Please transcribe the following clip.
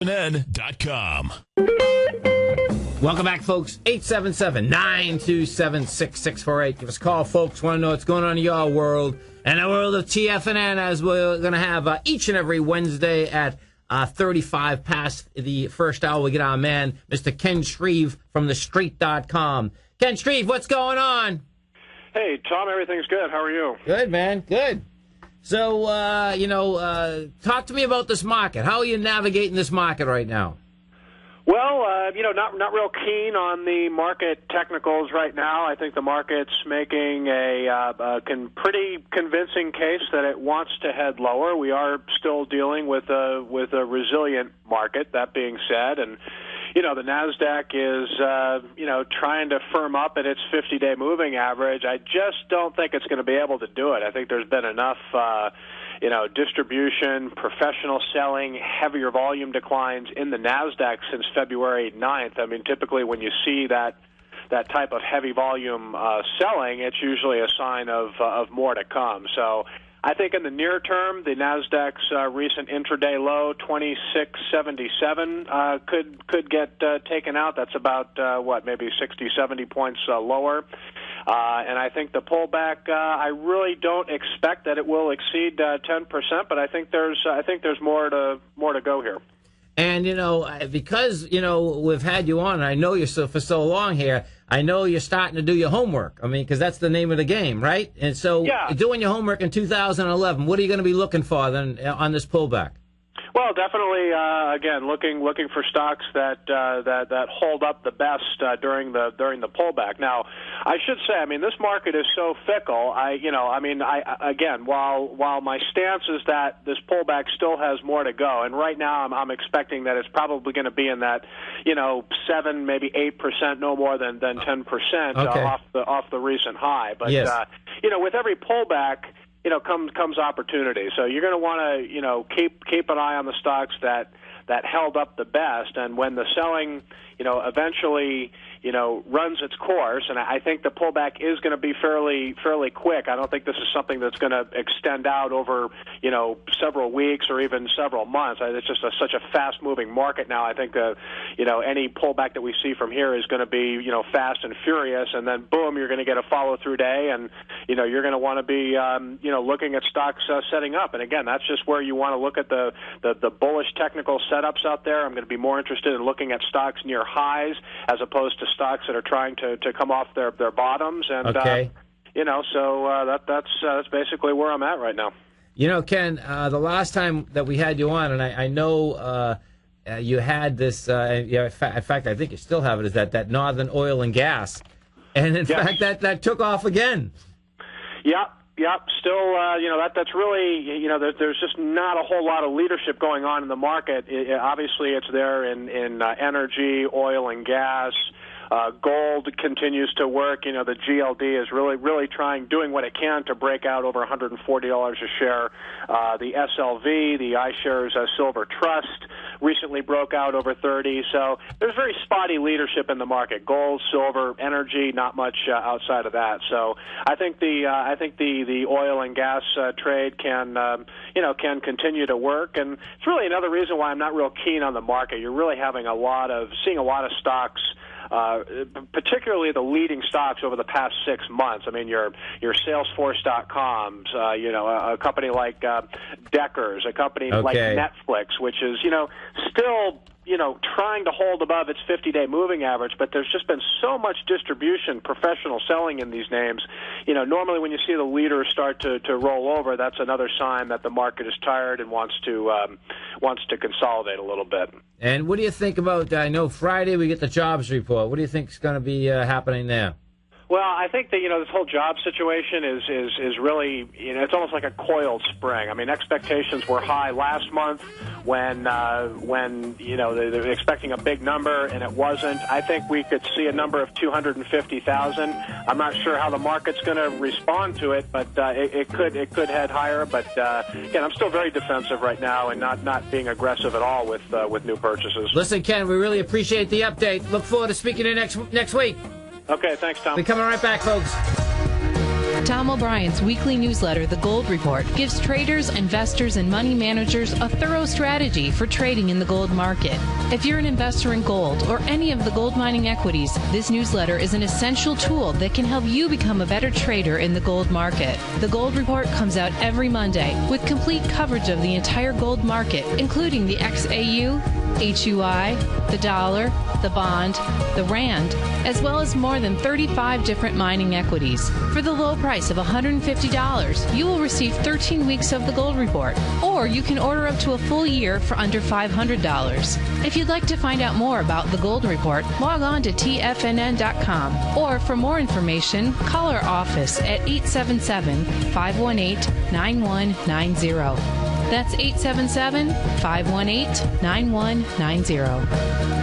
CNN.com. Welcome back, folks. 877-927-6648. Give us a call, folks. Want to know what's going on in your world and the world of TFNN, as we're going to have each and every Wednesday at 35 past the first hour. We get our man, Mr. Ken Shreve from TheStreet.com. Ken Shreve, what's going on? Hey, Tom, everything's good. How are you? Good, man. Good. So, talk to me about this market. How are you navigating this market right now? Well, not real keen on the market technicals right now. I think the market's making a pretty convincing case that it wants to head lower. We are still dealing with a resilient market. That being said, and the NASDAQ is trying to firm up at its 50-day moving average. I just don't think it's going to be able to do it. I think there's been enough distribution, professional selling, heavier volume declines in the NASDAQ since February 9th. I mean, typically when you see that type of heavy volume selling, it's usually a sign of more to come. So I think in the near term, the NASDAQ's recent intraday low, 2677, could get taken out. That's about, maybe 60, 70 points lower. And I think the pullback, I really don't expect that it will exceed 10%, but I think there's more to go here. And, because, we've had you on, and I know you for so long here, I know you're starting to do your homework. I mean, because that's the name of the game, right? And so doing your homework in 2011, what are you going to be looking for then on this pullback? Well, definitely. Again, looking for stocks that hold up the best during the pullback. Now, I should say, I mean, this market is so fickle. While my stance is that this pullback still has more to go, and right now I'm expecting that it's probably going to be in that 7, maybe 8%, no more than 10% off the recent high. But yes. With every pullback, comes opportunity. So you're going to want to, keep an eye on the stocks that held up the best. And when the selling, eventually, runs its course, and I think the pullback is going to be fairly quick. I don't think this is something that's going to extend out over, several weeks or even several months. It's just such a fast-moving market now. I think, any pullback that we see from here is going to be, fast and furious, and then boom, you're going to get a follow-through day, and, you're going to want to be, looking at stocks setting up. And again, that's just where you want to look at the bullish technical setups out there. I'm going to be more interested in looking at stocks near highs as opposed to stocks that are trying to come off their bottoms. And, that's basically where I'm at right now. Ken, the last time that we had you on, and I know you had this, in fact, I think you still have it, is that Northern Oil and Gas. And in fact, that took off again. Yep. Still, that's really, there's just not a whole lot of leadership going on in the market. Obviously, it's there in energy, oil and gas. Gold continues to work. The GLD is really doing what it can to break out over $140 a share. The SLV, the iShares Silver Trust, recently broke out over 30. So there's very spotty leadership in the market. Gold, silver, energy, not much outside of that. So I think the oil and gas trade can continue to work, and it's really another reason why I'm not real keen on the market. You're really seeing a lot of stocks. Particularly the leading stocks over the past 6 months. I mean, your Salesforce.coms, a company like Deckers, a company like Netflix, which is, still, trying to hold above its 50-day moving average, but there's just been so much distribution, professional selling in these names. Normally when you see the leaders start to roll over, that's another sign that the market is tired and wants to consolidate a little bit. And what do you think about, I know Friday we get the jobs report. What do you think is going to be happening there? Well, I think that, this whole job situation is really, it's almost like a coiled spring. I mean, expectations were high last month when they were expecting a big number and it wasn't. I think we could see a number of 250,000. I'm not sure how the market's going to respond to it, but it could head higher. But again, I'm still very defensive right now and not being aggressive at all with new purchases. Listen, Ken, we really appreciate the update. Look forward to speaking to you next week. Okay, thanks, Tom. We're coming right back, folks. Tom O'Brien's weekly newsletter, The Gold Report, gives traders, investors, and money managers a thorough strategy for trading in the gold market. If you're an investor in gold or any of the gold mining equities, this newsletter is an essential tool that can help you become a better trader in the gold market. The Gold Report comes out every Monday with complete coverage of the entire gold market, including the XAU, HUI, the dollar, the bond, the rand, as well as more than 35 different mining equities. For the low price of $150, you will receive 13 weeks of the Gold Report, or you can order up to a full year for under $500. If you'd like to find out more about the Gold Report, log on to tfnn.com, or for more information, call our office at 877-518-9190. That's 877-518-9190.